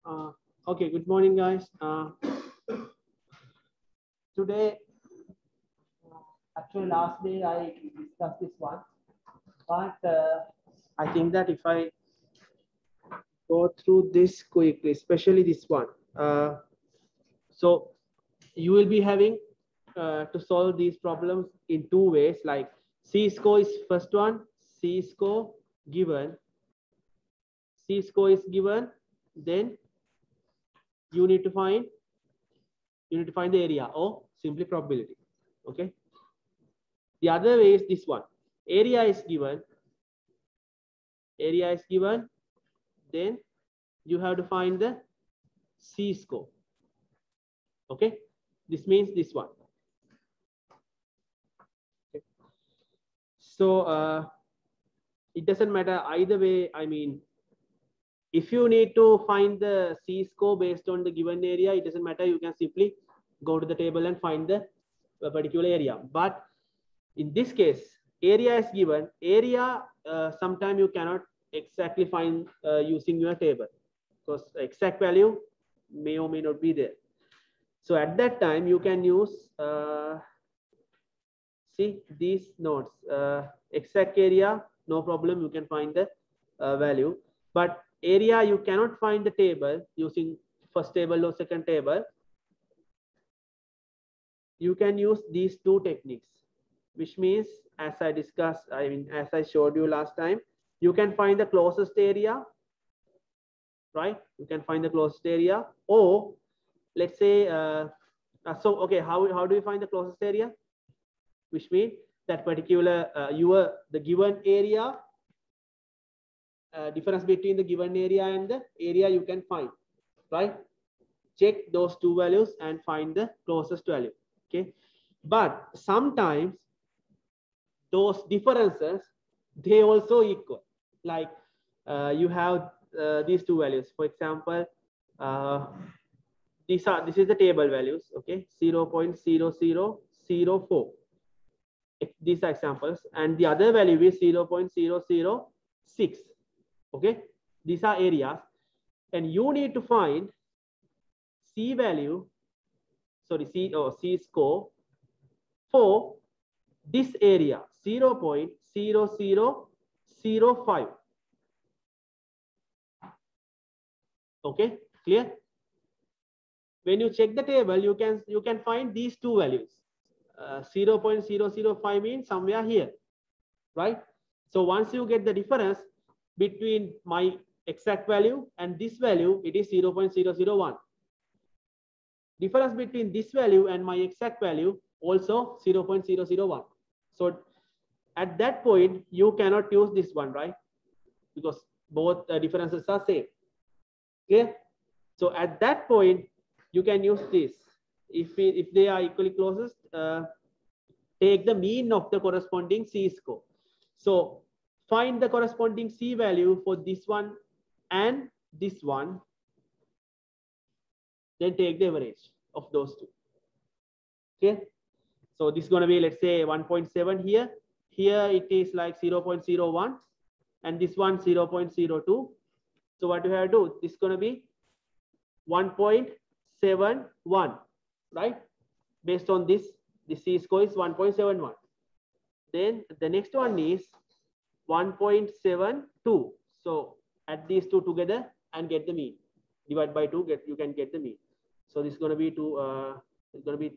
Uh, okay, good morning, guys. Today, actually, last day I discussed this one, but I think that if I go through this quickly, especially this one, so you will be having to solve these problems in two ways. Like C score is first one, C score given, C score is given, then you need to find the area or simply probability. Okay. The other way is this one. Area is given. Area is given. Then you have to find the C score. Okay. This means this one. Okay. So it doesn't matter either way. I mean, if you need to find the C score based on the given area, it doesn't matter. You can simply go to the table and find the particular area. But in this case, area is given. Area, sometimes you cannot exactly find using your table because exact value may or may not be there. So at that time, you can use, see these nodes, exact area, no problem, you can find the value. But area, you cannot find the table using first table or second table. You can use these two techniques, which means, as I discussed, I mean, as I showed you last time, you can find the closest area, right? You can find the closest area, or let's say, so okay, how do you find the closest area? Which means that particular the given area, difference between the given area and the area you can find, right? Check those two values and find the closest value. Okay, but sometimes those differences, they also equal. Like you have these two values. For example, this is the table values. Okay, 0.0004. These are examples, and the other value is 0.006. Okay, these are areas, and you need to find C value, sorry, C score for this area, 0.0005. Okay, clear? When you check the table, you can find these two values. 0.005 means somewhere here, right? So once you get the difference between my exact value and this value, it is 0.001. Difference between this value and my exact value also 0.001. So at that point, you cannot use this one, right? Because both differences are same. Clear? So at that point, you can use this. If they are equally closest, take the mean of the corresponding C score. So find the corresponding C value for this one and this one. Then take the average of those two. Okay. So this is going to be, let's say, 1.7 here. Here it is like 0.01 and this one 0.02. So what you have to do, this is going to be 1.71, right? Based on this, the C score is 1.71. Then the next one is 1.72. So add these two together and get the mean. Divide by 2, you can get the mean. So this is going to be it's going to be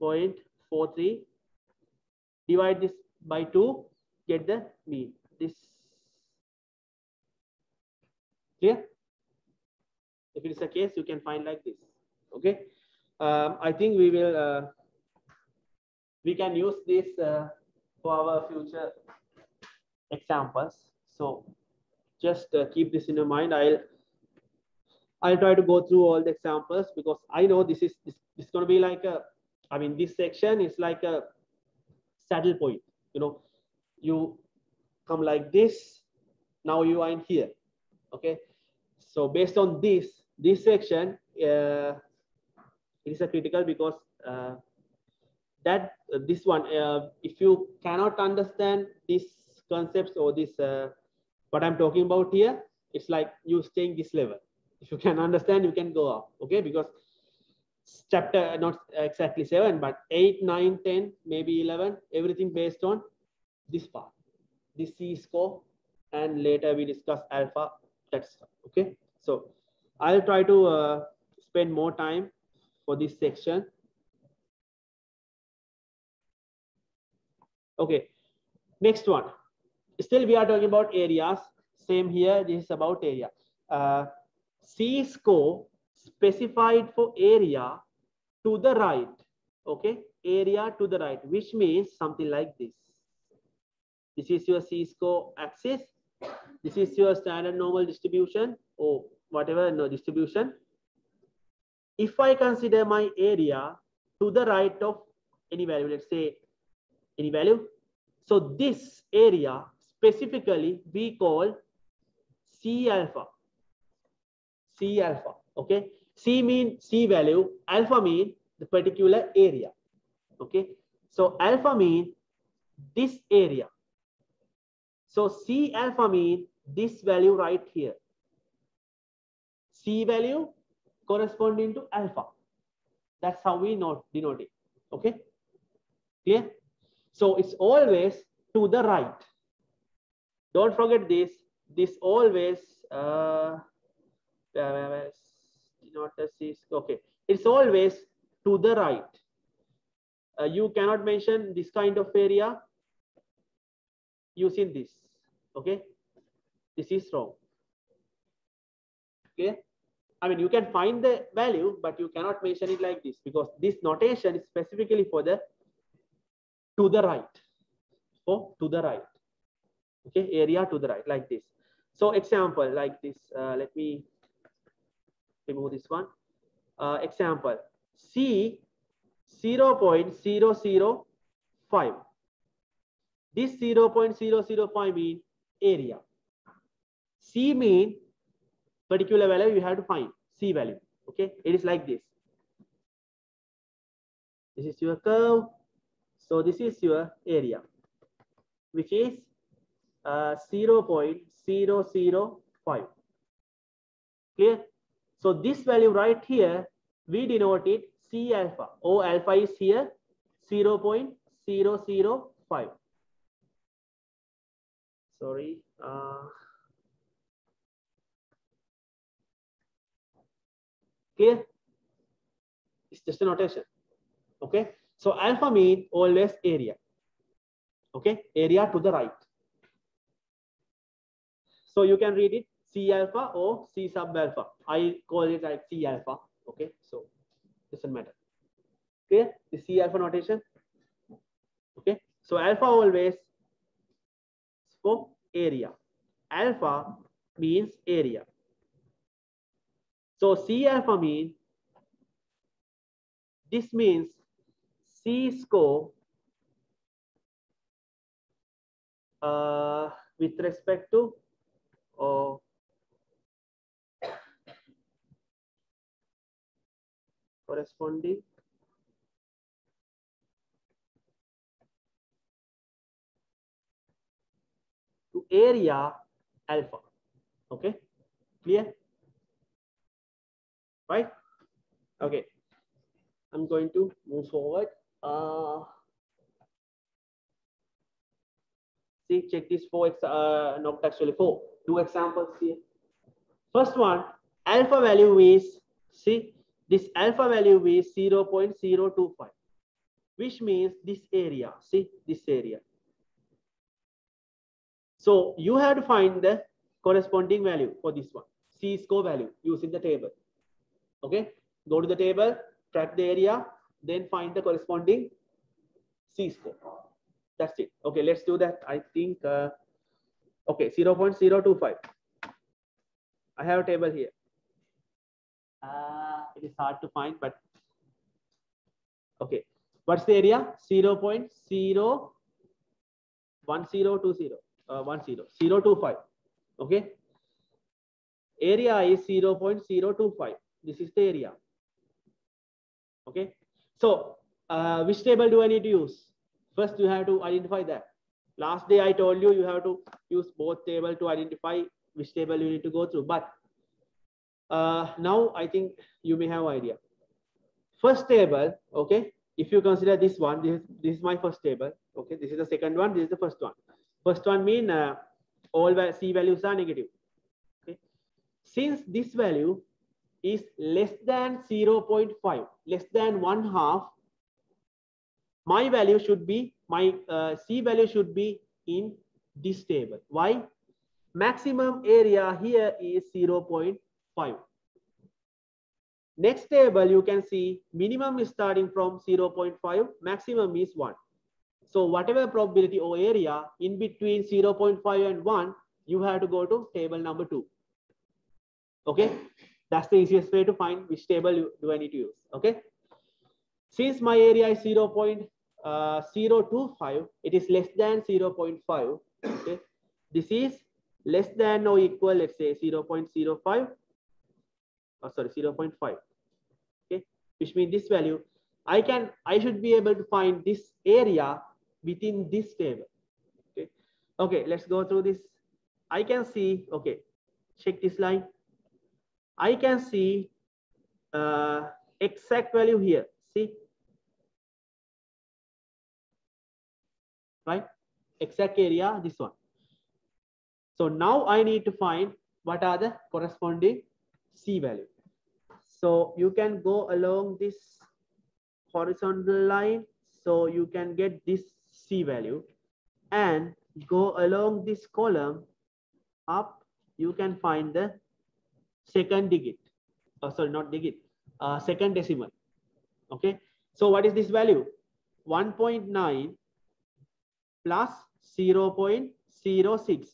3.43. Divide this by 2, get the mean. This clear? If it is a case, you can find like this. Okay. I think we can use this for our future examples. So just keep this in your mind. I'll try to go through all the examples because I know this is going to be like I mean, this section is like a saddle point. You know, you come like this. Now you are in here. Okay. So based on this section, it is a critical because this one, if you cannot understand these concepts or this what I'm talking about here, it's like you staying this level. If you can understand, you can go up. Okay, because chapter not exactly 7, but 8, 9, 10, maybe 11, everything based on this part, this C score, and later we discuss alpha, that stuff. Okay, so I'll try to spend more time for this section. Okay, next one. Still we are talking about areas. Same here, this is about area. C score specified for area to the right. Okay, area to the right, which means something like this. This is your C score axis. This is your standard normal distribution or whatever distribution. If I consider my area to the right of any value, let's say any value. So this area specifically we call C alpha. C alpha. Okay. C mean C value. Alpha mean the particular area. Okay. So alpha mean this area. So C alpha mean this value right here. C value corresponding to alpha. That's how we denote it. Okay. Clear? So it's always to the right. Don't forget this. This always okay. It's always to the right. You cannot mention this kind of area using this. Okay, this is wrong. Okay, I mean you can find the value, but you cannot mention it like this because this notation is specifically for the to the right. For to the right. Okay, area to the right like this. So example like this. Let me remove this one. Example C 0.005. This 0.005 mean area. C mean particular value you have to find. C value. Okay, it is like this. This is your curve. So this is your area, which is 0.005. Clear? So this value right here, we denote it C alpha. O alpha is here 0.005. Sorry. Clear? It's just a notation. Okay. So alpha mean always area. Okay. Area to the right. So you can read it C alpha or C sub alpha. I call it like C alpha. Okay. So doesn't matter. Clear? The C alpha notation. Okay. So alpha always for area. Alpha means area. So C alpha means this means C score with respect to corresponding to area alpha. Okay, clear? Right? Okay, I'm going to move forward. See, check this not actually four. Two examples here. First one, alpha value is, see, this alpha value is 0.025, which means this area, see, this area. So you have to find the corresponding value for this one, C score value using the table. Okay, go to the table, track the area, then find the corresponding C score. That's it. Okay, let's do that. I think, okay, 0.025. I have a table here. It is hard to find, but okay. What's the area? 0.025. Okay. Area is 0.025. This is the area. Okay. So which table do I need to use? First, you have to identify that. Last day I told you you have to use both tables to identify which table you need to go through. But Now I think you may have idea. First table, okay. If you consider this one, this is my first table. Okay, this is the second one. This is the first one. First one mean all C values are negative. Okay, since this value is less than 0.5, less than 1/2, my value should be C value should be in this table. Why? Maximum area here is 0.5. Next table, you can see minimum is starting from 0.5, maximum is 1. So whatever probability or area in between 0.5 and 1, you have to go to table number 2. Okay, that's the easiest way to find which table do I need to use. Okay, since my area is 0.025, it is less than 0.5. Okay, this is less than or equal, let's say 0.05. Oh, sorry, 0.5. Okay, which means this value I should be able to find this area within this table. Okay, okay, let's go through this. I can see, okay, check this line. I can see exact value here. See, right? Exact area, this one. So now I need to find what are the corresponding C value. So you can go along this horizontal line. So you can get this C value and go along this column up. You can find the second digit. Oh, sorry, not digit. Second decimal. Okay. So what is this value? 1.9 plus 0.06.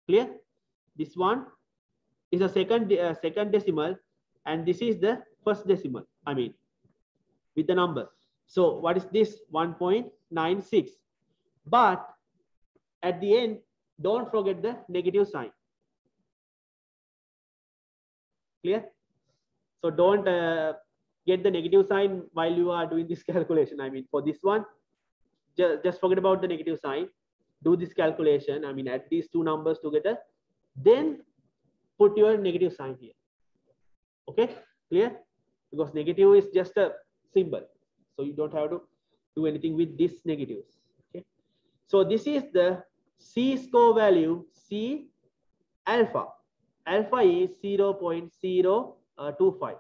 Clear? This one is a second decimal, and this is the first decimal. I mean, with the number. So what is this? 1.96. But at the end, don't forget the negative sign. Clear? So don't get the negative sign while you are doing this calculation. I mean, for this one, just forget about the negative sign. Do this calculation. I mean, add these two numbers together. Then put your negative sign here. Okay, clear? Because negative is just a symbol. So you don't have to do anything with these negatives. Okay. So this is the C score value, C alpha. Alpha is 0.025.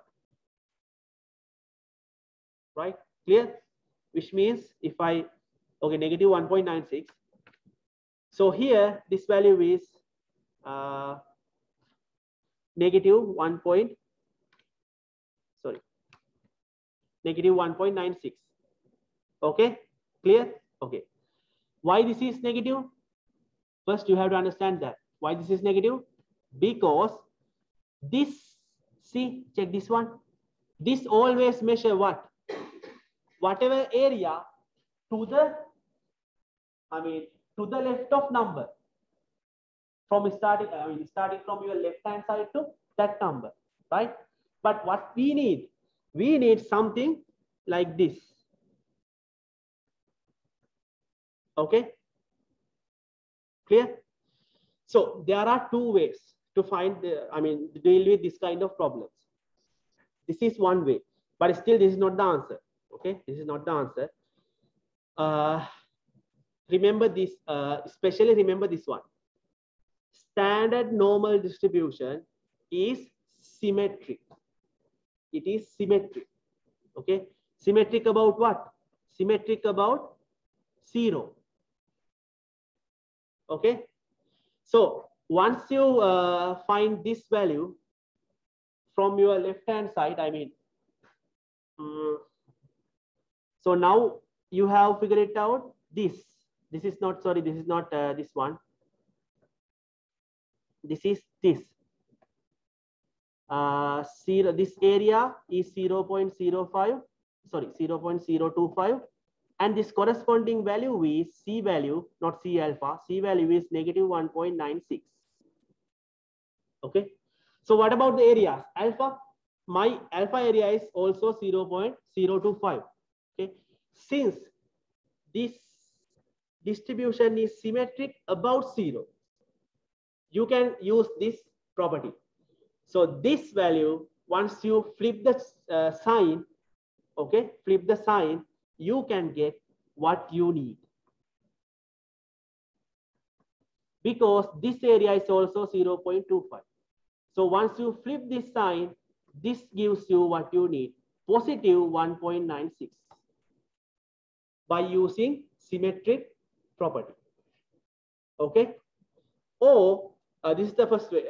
Right? Clear? Which means if I, okay, negative 1.96. So here, this value is negative 1.96. Okay, clear? Okay. Why this is negative? First, you have to understand that. Why this is negative? Because this, see, check this one. This always measure what? Whatever area to the, I mean, to the left of number. From starting, I mean, starting from your left hand side to that number, right? But what we need something like this. Okay, clear? So there are two ways to find the, I mean, deal with this kind of problems. This is one way, but still this is not the answer. Okay, this is not the answer. Remember this, especially remember this one. Standard normal distribution is symmetric. It is symmetric. Okay, symmetric about what? Symmetric about 0. Okay, so once you find this value from your left hand side, I mean, so now you have figured it out. This is not, sorry, this is not this one. This is this. This area is 0.05, sorry, 0.025, and this corresponding value is C value, not C alpha. C value is negative 1.96. Okay, so what about the areas? Alpha, my alpha area is also 0.025. Okay, since this distribution is symmetric about 0, you can use this property. So this value, once you flip the sign, okay, flip the sign, you can get what you need. Because this area is also 0.25. So once you flip this sign, this gives you what you need, positive 1.96 by using symmetric property. Okay. Or this is the first way.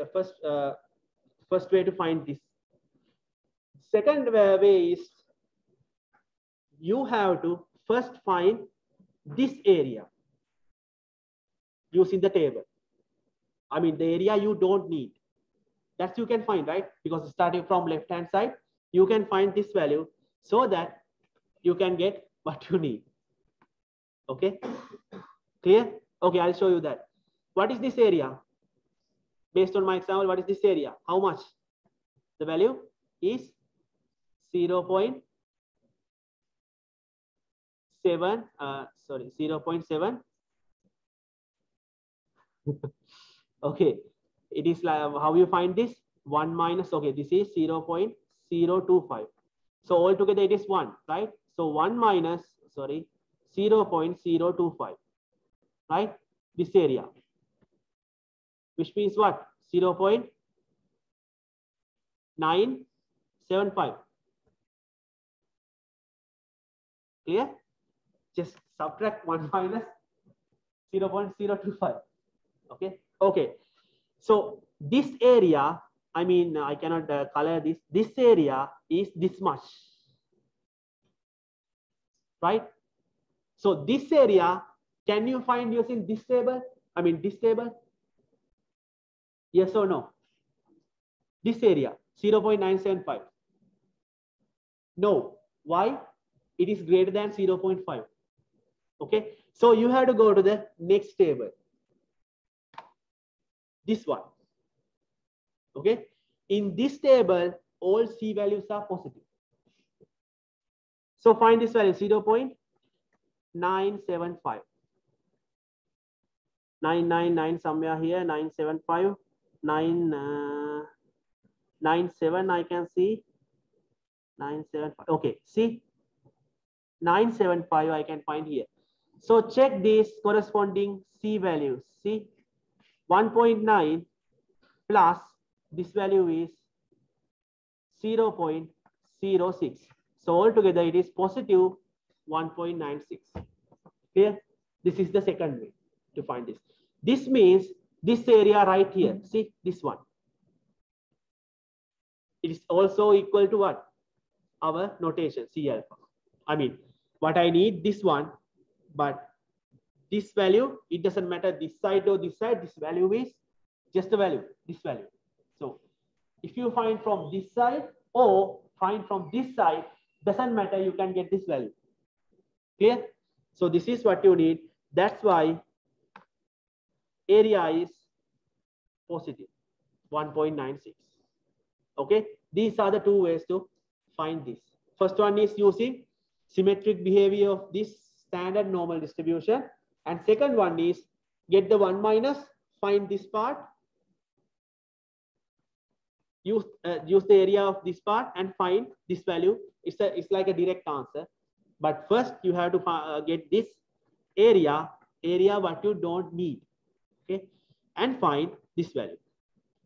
First way to find this. Second way is you have to first find this area using the table. I mean, the area you don't need. That you can find, right? Because starting from left-hand side, you can find this value so that you can get what you need. Okay, clear? Okay, I'll show you that. What is this area? Based on my example, what is this area? How much? The value is 0.7. 0.7. Okay, it is like how you find this? 1 minus, okay, this is 0.025. So altogether it is 1, right? So 1 minus, sorry, 0.025, right? This area, which means what? 0.975. Clear? Just subtract 1 minus 0.025. Okay. Okay. So this area, I mean, I cannot color this. This area is this much, right? So this area, can you find using this table? I mean, this table? Yes or no? This area, 0.975. No. Why? It is greater than 0.5. Okay. So you have to go to the next table. This one. Okay. In this table, all C values are positive. So find this value, 0.975. 999 somewhere here, 975, 997 I can see. 975. Okay, see, 975 I can find here. So check these corresponding C values. See, 1.9 plus this value is 0.06. So altogether it is positive 1.96. Here, this is the second way to find this. This means this area right here, see this one. It is also equal to what? Our notation, C alpha. I mean, what I need, this one, but this value, it doesn't matter this side or this side, this value is just a value, this value. So if you find from this side or find from this side, doesn't matter, you can get this value. Clear? So this is what you need. That's why area is positive, 1.96. Okay, these are the two ways to find this. First one is using symmetric behavior of this standard normal distribution, and second one is get the 1 minus, find this part, use the area of this part and find this value. It's like a direct answer, but first you have to get this area what you don't need. Okay, and find this value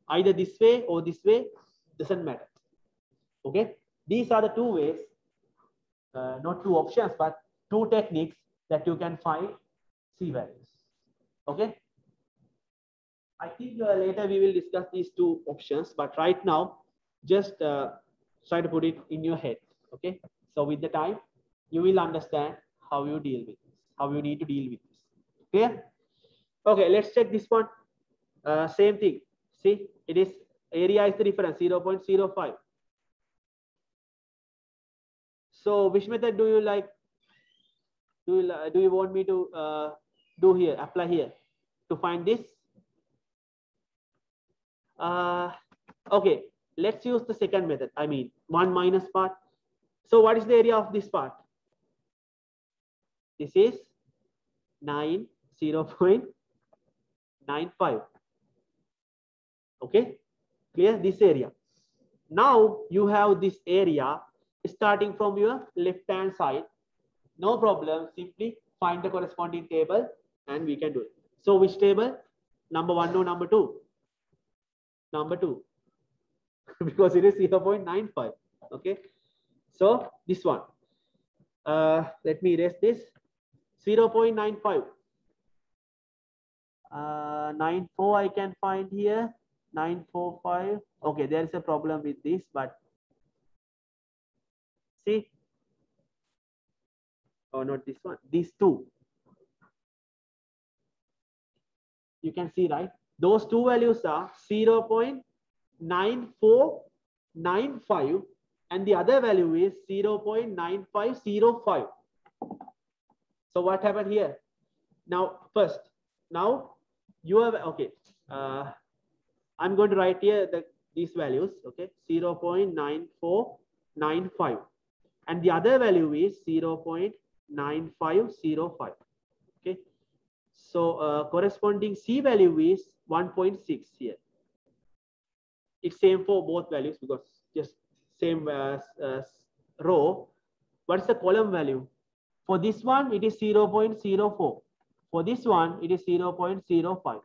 either this way or this way, doesn't matter. Okay, these are the two ways, not two options, but two techniques that you can find C values. Okay, I think later we will discuss these two options, but right now just try to put it in your head. Okay, so with the time you will understand how you deal with this, how you need to deal with this. Clear? Okay, let's check this one. Same thing. See, it is area is the difference, 0.05. So which method do you like? Do you want me to do here, apply here to find this? Okay, let's use the second method. I mean, 1 minus part. So what is the area of this part? This is 0.95. Okay, clear? This area. Now you have this area starting from your left hand side. No problem. Simply find the corresponding table and we can do it. So which table? Number 1 or number 2? Number 2. Because it is 0.95. Okay. So this one. Let me erase this. 0.95. 94 I can find here. 945. Okay, there is a problem with this, but see. Oh, not this one. These two. You can see, right? Those two values are 0.9495 and the other value is 0.9505. So what happened here? Now, first, now you have, okay. I'm going to write here these values, okay? 0.9495 and the other value is 0.9505. Okay. So corresponding C value is 1.6 here. It's same for both values because just same row. What's the column value? For this one, it is 0.04. For this one, it is 0.05.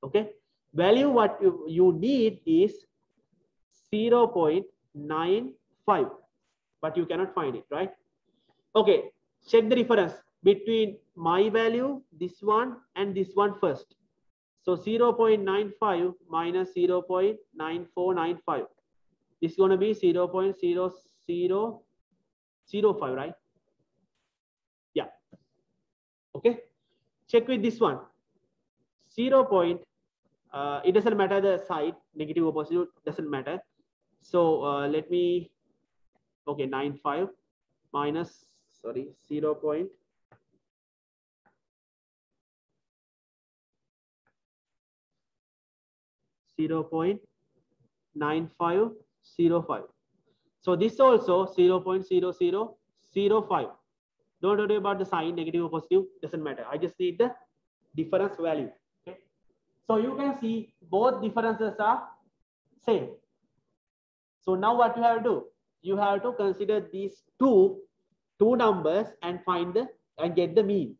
Okay. Value what you need is 0.95, but you cannot find it, right? Okay. Check the difference between my value, this one, and this one first. So 0.95 minus 0.9495. This is going to be 0.0005, right? Yeah. Okay. Check with this one. 0. It doesn't matter the side, negative or positive, doesn't matter. So let me, okay, 95 minus, sorry, 0.95. So this also 0.0005. Don't worry about the sign, negative or positive, doesn't matter. I just need the difference value. Okay. So you can see both differences are same. So now what you have to do? You have to consider these two numbers and find and get the mean.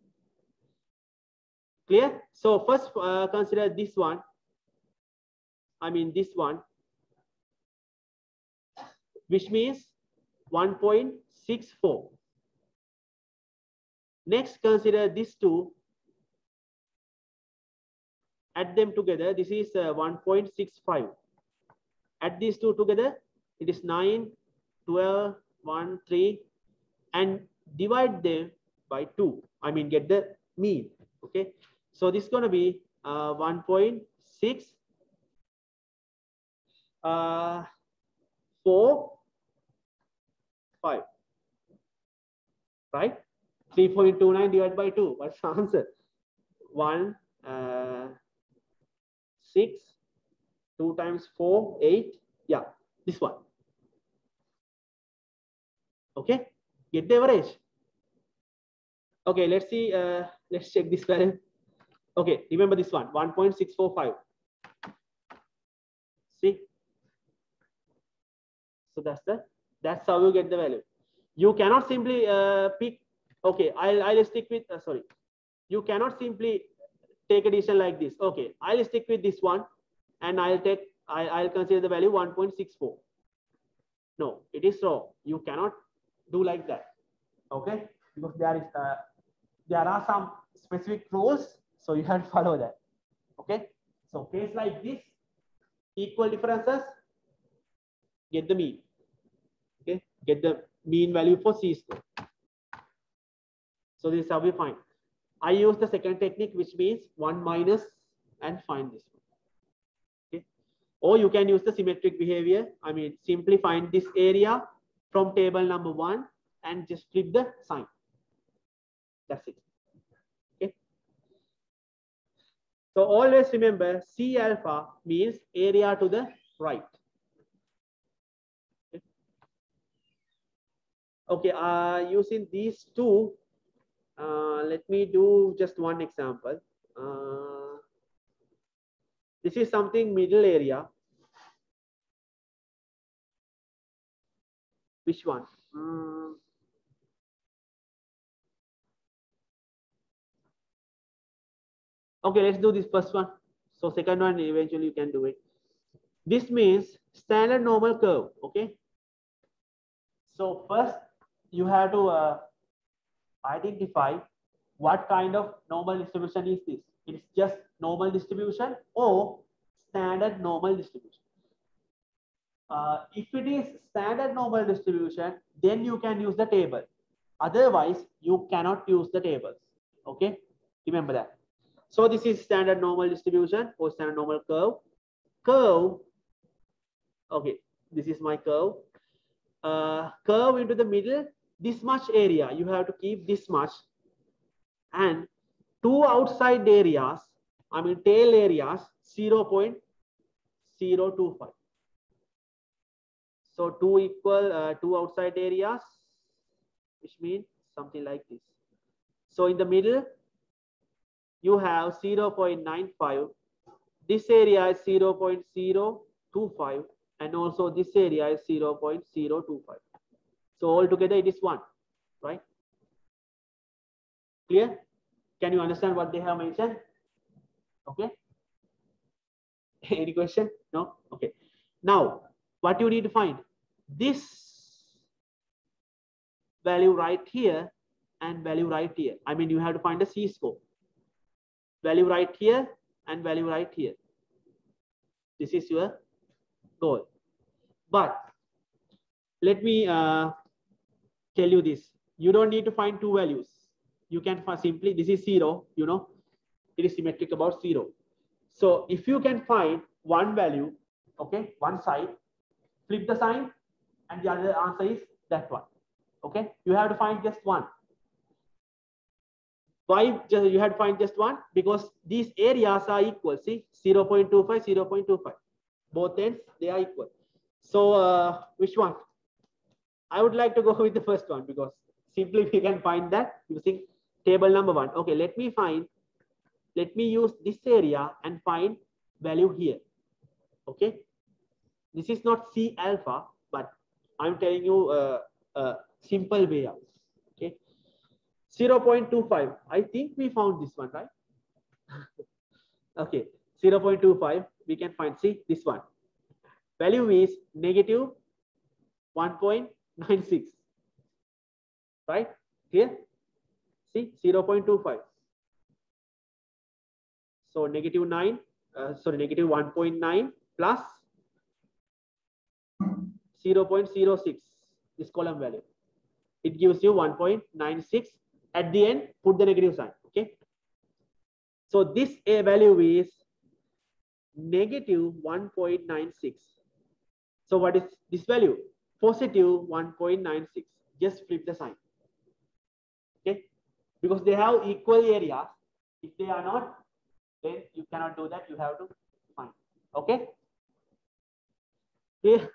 Clear? So first consider this one. I mean this one, which means 1.64. Next, consider these two. Add them together. This is 1.65. Add these two together. It is 9, 12, 1, 3, and divide them by 2. I mean, get the mean. Okay. So this is going to be 1.6. 4, 5, right? 3.29 divided by 2. What's the answer? 1, 6, 2 times 4, 8. Yeah, this one. Okay, get the average. Okay, let's see. Let's check this value. Okay, remember this one, 1.645. See? So that's how you get the value. You cannot simply pick. Okay, I'll stick with. Sorry, you cannot simply take a decision like this. Okay, I'll stick with this one, and I'll consider the value 1.64. No, it is wrong. You cannot do like that. Okay, because there are some specific rules, so you have to follow that. Okay, so case like this, equal differences, get the mean. Okay, get the mean value for C square. So this is how we find. I use the second technique, which means 1 minus and find this one. Okay, or you can use the symmetric behavior. I mean, simply find this area from table number 1 and just flip the sign. That's it. Okay. So always remember, C alpha means area to the right. Okay, using these two, let me do just one example. This is something middle area. Which one? Okay, let's do this first one. So second one, eventually you can do it. This means standard normal curve. Okay. So first you have to identify what kind of normal distribution is this. It's just normal distribution or standard normal distribution. If it is standard normal distribution, then you can use the table. Otherwise, you cannot use the tables. Okay, remember that. So this is standard normal distribution or standard normal curve. Curve. Okay, this is my curve. Curve into the middle. This much area you have to keep this much, and two outside areas. I mean tail areas 0.025. So two equal two outside areas, which means something like this. So in the middle, you have 0.95. This area is 0.025, and also this area is 0.025. So altogether it is 1, right? Clear? Can you understand what they have mentioned? Okay. Any question? No? Okay. Now, what you need to find? This value right here and value right here. I mean, you have to find a C-score. Value right here and value right here. This is your goal. But let me tell you this. You don't need to find two values. You can simply, this is 0, you know, it is symmetric about 0. So if you can find one value, okay, one side, flip the sign, and the other answer is that one. Okay, you have to find just one. Why you have to find just one? Because these areas are equal. See, 0.25, 0.25. Both ends, they are equal. So which one? I would like to go with the first one because simply we can find that using table number 1. Okay, let me use this area and find value here. Okay, this is not C alpha, but I'm telling you a simple way out. Okay, 0.25. I think we found this one, right? Okay, 0.25. We can find, see, this one. Value is negative 1.96. Right here, see, 0.25. So negative 9, negative 1.9 plus 0.06, this column value. It gives you 1.96. At the end, put the negative sign. Okay. So this A value is negative 1.96. So what is this value? Positive 1.96. Just flip the sign. Okay. Because they have equal areas. If they are not, then you cannot do that. You have to find. Okay. Here.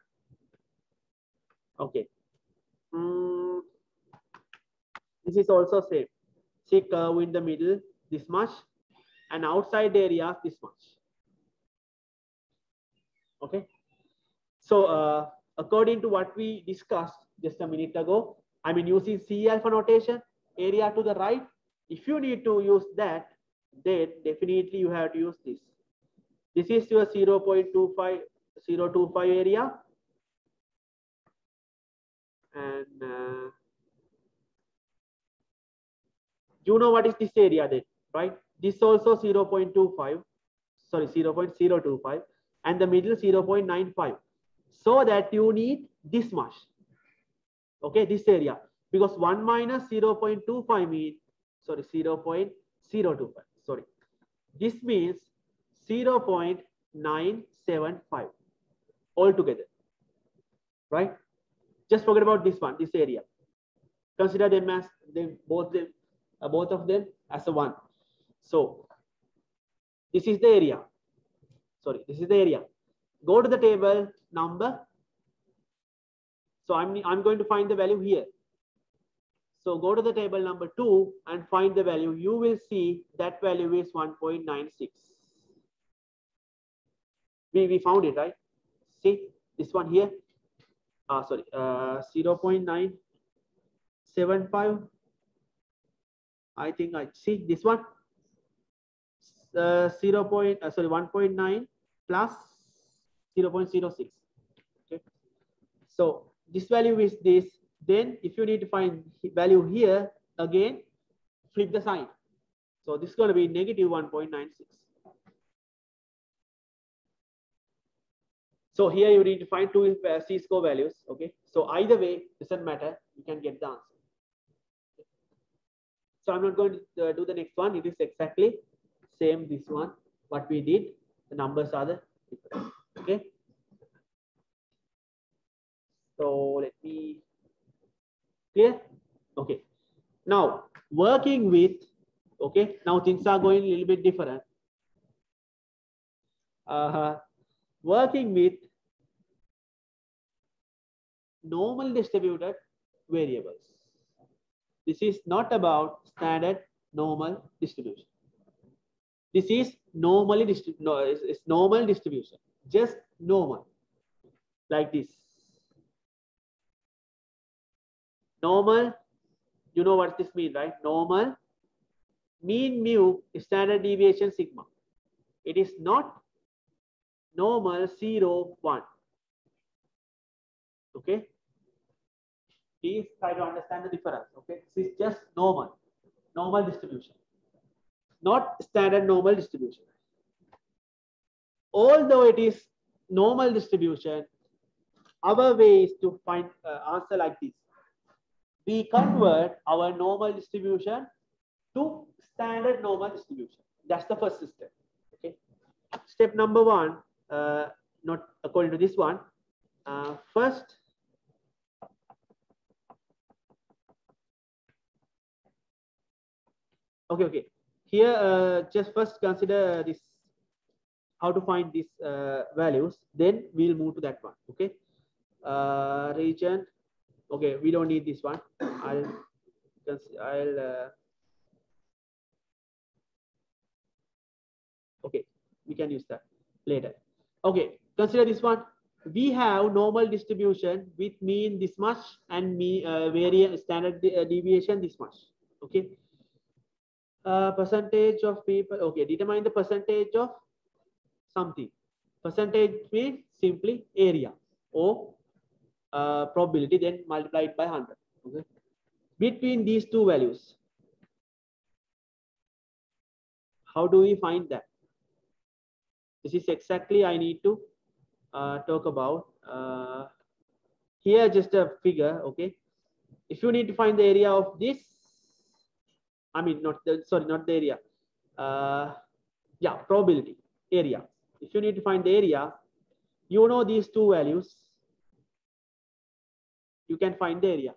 Okay. This is also same. See, curve in the middle, this much, and outside area, this much. Okay. So according to what we discussed just a minute ago, I mean using C alpha notation, area to the right. If you need to use that, then definitely you have to use this. This is your 0.25 area, and you know what is this area then, right? This also 0.25, sorry, 0.025, and the middle 0.95. So that you need this much. Okay, this area, because 1 minus 0.25 means, sorry, 0.025. Sorry, this means 0.975 altogether, right? Just forget about this one, this area. Consider them as both of them as a 1. So this is the area. Sorry, this is the area. Go to the table number. So I'm going to find the value here. So go to the table number 2 and find the value. You will see that value is 1.96. We found it, right? See this one here. sorry, 0.975. I think I see this one. 1.9 plus 0.06. Okay. So this value is this. Then if you need to find value here, again, flip the sign. So this is going to be negative 1.96. So here you need to find two C-score values. Okay. So either way, doesn't matter. You can get the answer. So I'm not going to do the next one. It is exactly same this one. What we did. The numbers are the different. Okay. So let me clear. Okay. Now working with. Okay. Now things are going a little bit different. Working with normal distributed variables. This is not about standard normal distribution. This is normally it's normal distribution, just normal, like this. Normal, you know what this means, right? Normal, mean mu, standard deviation sigma. It is not normal 0, 1. Okay. Please try to understand the difference. Okay. This is just normal distribution, not standard normal distribution. Although it is normal distribution, our way is to find answer like this. We convert our normal distribution to standard normal distribution. That's the first step. Okay. Step number 1, not according to this one. First, okay. Here, just first consider this, how to find these values. Then we'll move to that one. Okay. Region. Okay, we don't need this one. Okay, we can use that later. Okay, consider this one. We have normal distribution with mean this much and variance standard deviation this much. Okay. Percentage of people. Okay, determine the percentage of something. Percentage means simply area or probability, then multiplied by 100. Okay. Between these two values, how do we find that? This is exactly I need to talk about. Here just a figure. Okay. If you need to find the area of this, I mean not the area. Yeah, probability area. If you need to find the area, you know these two values, you can find the area.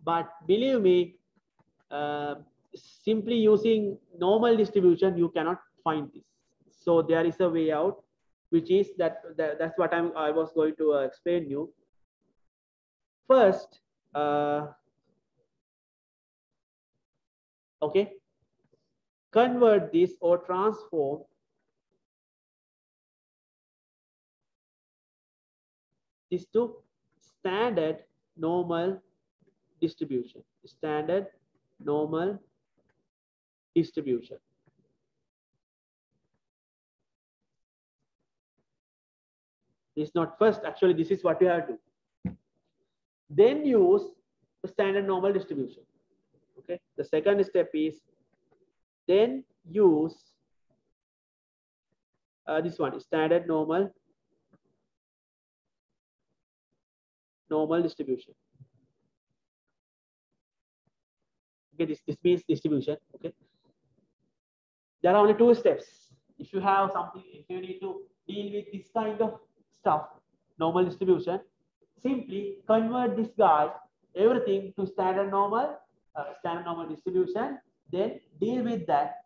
But believe me, simply using normal distribution, you cannot find this. So there is a way out, which is that's what I was going to explain you. First, okay, convert this or transform this to standard normal distribution. Standard normal distribution. This is not first, actually this is what you have to do. Then use the standard normal distribution. Okay, the second step is then use this one, standard normal distribution. Okay, this means distribution. Okay, there are only two steps. If you have something, if you need to deal with this kind of stuff, normal distribution, simply convert this guy, everything to standard normal distribution, then deal with that,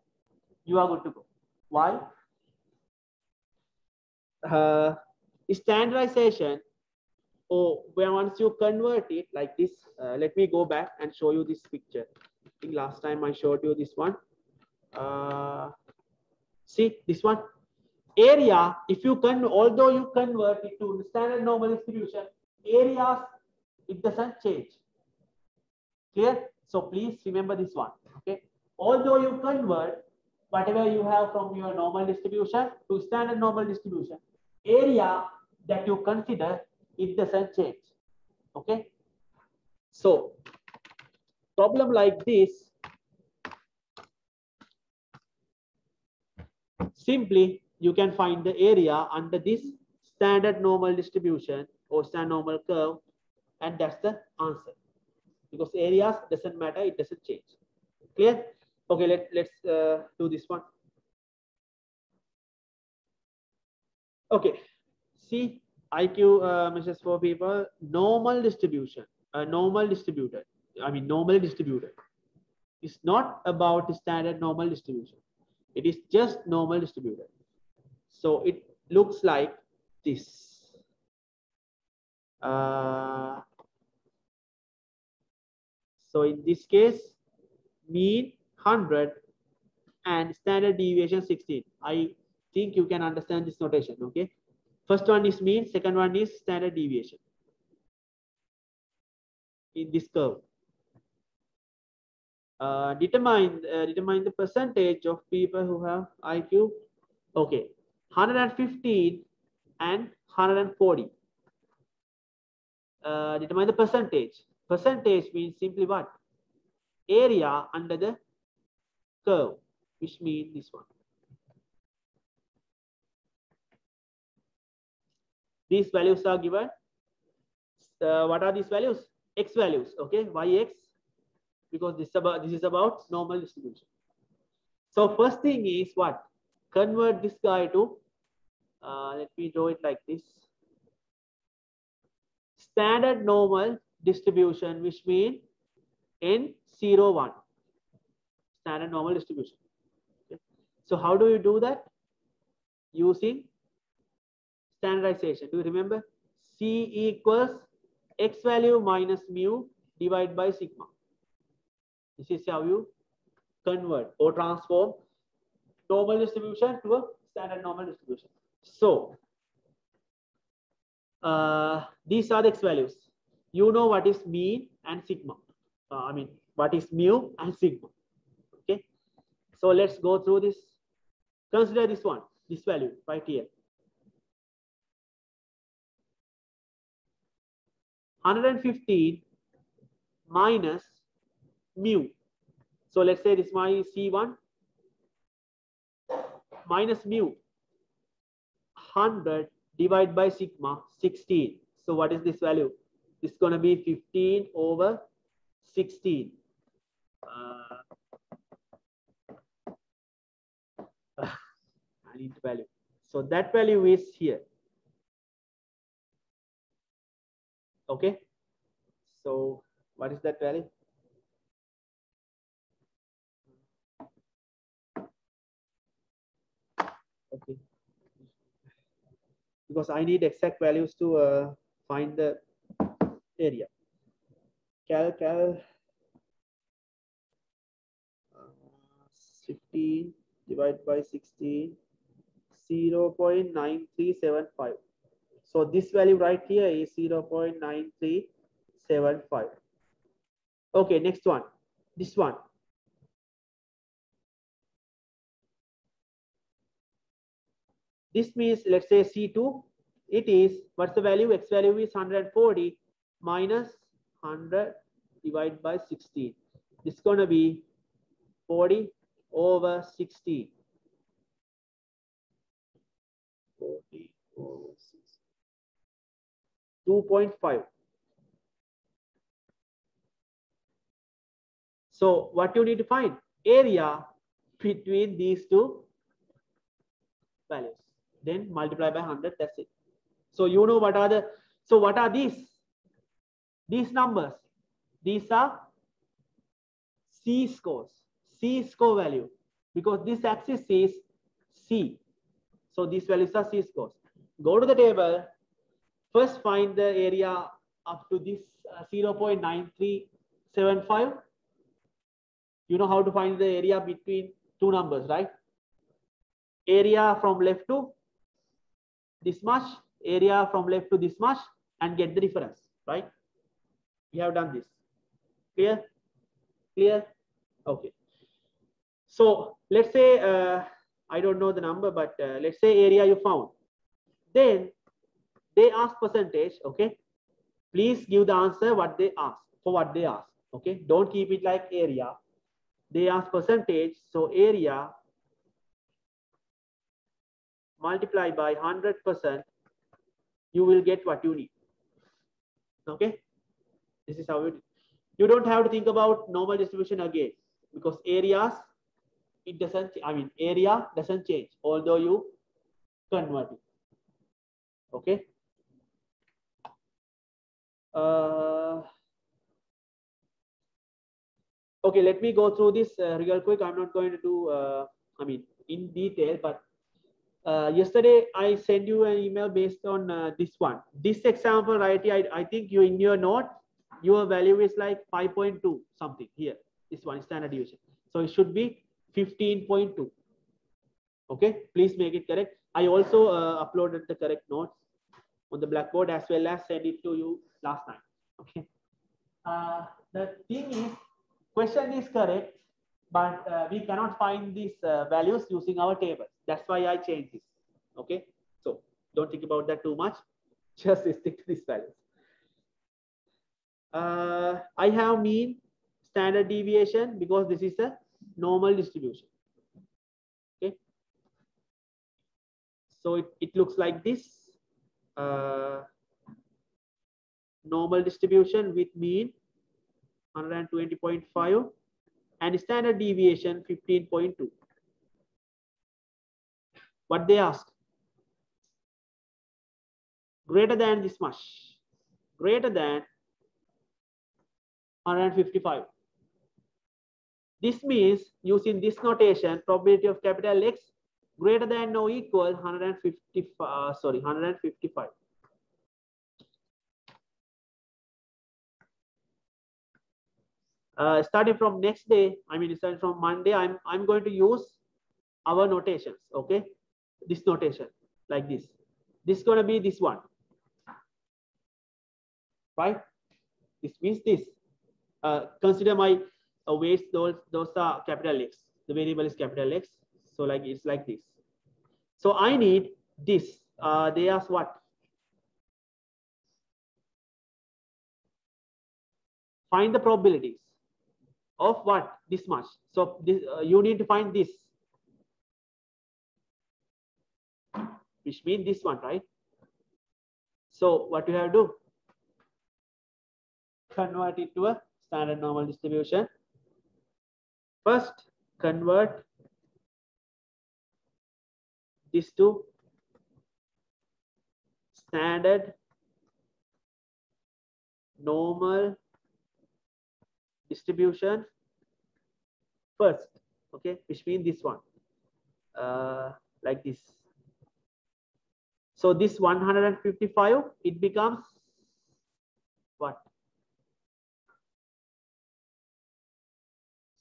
you are good to go. Why? Standardization, or once you convert it like this, let me go back and show you this picture. I think last time I showed you this one. See this one, area, if you although you convert it to standard normal distribution, Areas, it doesn't change. Clear? So please remember this one. Okay. Although you convert whatever you have from your normal distribution to standard normal distribution, area that you consider, it doesn't change. Okay. So problem like this, simply you can find the area under this standard normal distribution or standard normal curve, and that's the answer. Because areas doesn't matter, it doesn't change. Clear? Okay, let's do this one. Okay, see, IQ measures for people, normal distribution, normal distributed. I mean, normal distributed. It's not about the standard normal distribution. It is just normal distributed. So it looks like this. So in this case, mean 100 and standard deviation 16. I think you can understand this notation. Okay. First one is mean, second one is standard deviation in this curve. Determine the percentage of people who have IQ. Okay, 115 and 140. Determine the percentage. Percentage means simply what? Area under the curve, which means this one. These values are given. What are these values? X values. Okay, YX, because this is about normal distribution. So first thing is what? Convert this guy to, let me draw it like this. Standard normal distribution, which means N01. Standard normal distribution. Okay. So how do you do that? Using standardization. Do you remember? C equals X value minus mu divided by sigma. This is how you convert or transform normal distribution to a standard normal distribution. So these are the X values. You know what is mean and sigma. I mean, what is mu and sigma. Okay. So let's go through this. Consider this one, this value right here. 115 minus mu. So let's say this is my C1 minus mu. 100 divided by sigma, 16. So what is this value? It's going to be 15 over 16. I need the value. So that value is here. Okay. So what is that value? Okay. Because I need exact values to find the area. Cal 15 divided by 16, 0.9375. So this value right here is 0.9375. Okay, next one. This one. This means, let's say C2, it is, what's the value? X value is 140 minus 100 divided by 16. This is going to be 40 over 16. 40 over 16. 2.5. So what you need to find? Area between these two values. Then multiply by 100, that's it. So you know what are the, so what are these? These numbers. These are C scores, C score value, because this axis is C. So these values are C scores. Go to the table. First find the area up to this 0.9375. You know how to find the area between two numbers, right? Area from left to this much, area from left to this much, and get the difference, right? We have done this. Clear? Clear? Okay. So let's say, I don't know the number, but let's say area you found. Then they ask percentage, okay? Please give the answer what they ask, for what they ask, okay? Don't keep it like area. They ask percentage, so area multiply by 100%, you will get what you need, okay? This is how it, you don't have to think about normal distribution again, because areas, it doesn't, I mean, area doesn't change, although you convert it, okay? Okay, let me go through this real quick. I'm not going to do, I mean, in detail, but yesterday I sent you an email based on this one. This example right here, I think you in your note, your value is like 5.2 something here. This one is standard deviation. So it should be 15.2. Okay, please make it correct. I also uploaded the correct notes on the Blackboard as well as sent it to you last night. Okay. The thing is, question is correct, but we cannot find these values using our tables. That's why I changed this. Okay, so don't think about that too much. Just stick to these values. I have mean, standard deviation, because this is a normal distribution. Okay, so it looks like this. Normal distribution with mean 120.5 and standard deviation 15.2. What they ask? Greater than this much, greater than 155. This means, using this notation, probability of capital X greater than or equal 155. Starting from next day, I mean, starting from Monday, I'm going to use our notations. Okay, this notation like this. This is going to be this one, right? This means this. Consider my weights; those are capital X. The variable is capital X. So like it's like this. So I need this. They ask what? Find the probabilities of what? This much. So this, you need to find this, which means this one, right? So what you have to do? Convert it to a standard normal distribution. First, convert this to standard normal distribution first, okay, which means this one, like this. So this 155, it becomes what?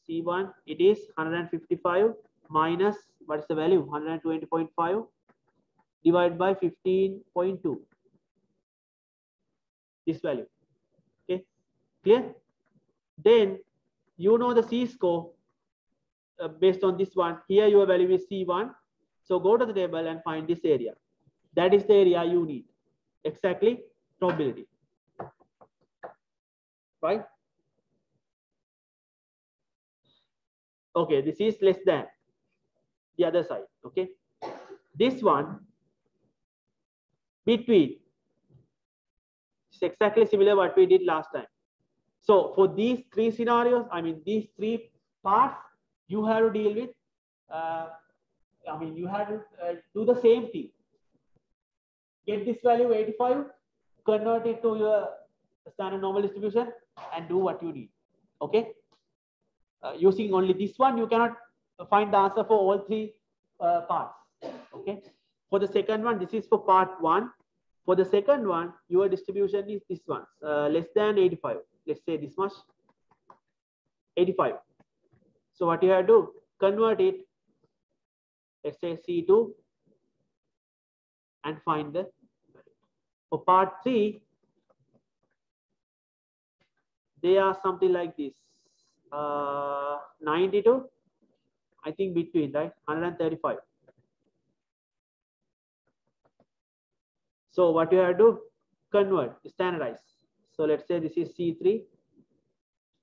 C1, it is 155 minus, what is the value? 120.5 divided by 15.2. This value. Okay, clear? Then you know the C score based on this one. Here your value is C1. So go to the table and find this area. That is the area you need. Exactly, probability. Right? Okay, this is less than the other side. Okay, this one between is exactly similar what we did last time. So for these three scenarios, I mean these three parts, you have to deal with. I mean you have to do the same thing. Get this value 85, convert it to your standard normal distribution, and do what you need. Okay. Using only this one, you cannot find the answer for all three parts. Okay. For the second one, this is for part one. For the second one, your distribution is this one, less than 85. Let's say this much, 85. So what you have to do, convert it, let's say C2, and find the. For part three, they are something like this. 92, I think between, right? 135. So what you have to do? Convert, standardize. So let's say this is C3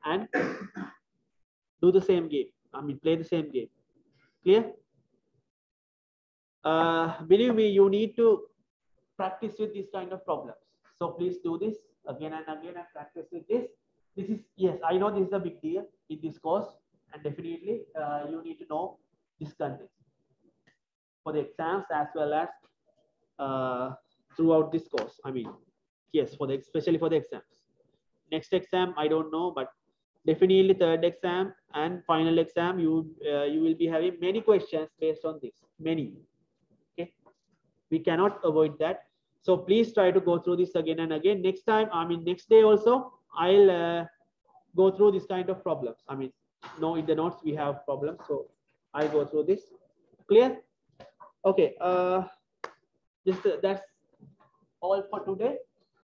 and do the same game. I mean, play the same game. Clear? Believe me, you need to practice with these kind of problems. So please do this again and again and practice with this. This is, yes, I know this is a big deal in this course, and definitely you need to know this content for the exams as well as throughout this course. I mean, yes, for the especially for the exams. Next exam, I don't know, but definitely third exam and final exam, you will be having many questions based on this. Many. Okay, we cannot avoid that. So please try to go through this again and again. Next time, I mean, next day also, I'll go through this kind of problems. I mean, no, in the notes we have problems, so I go through this. Clear? Okay. That's all for today.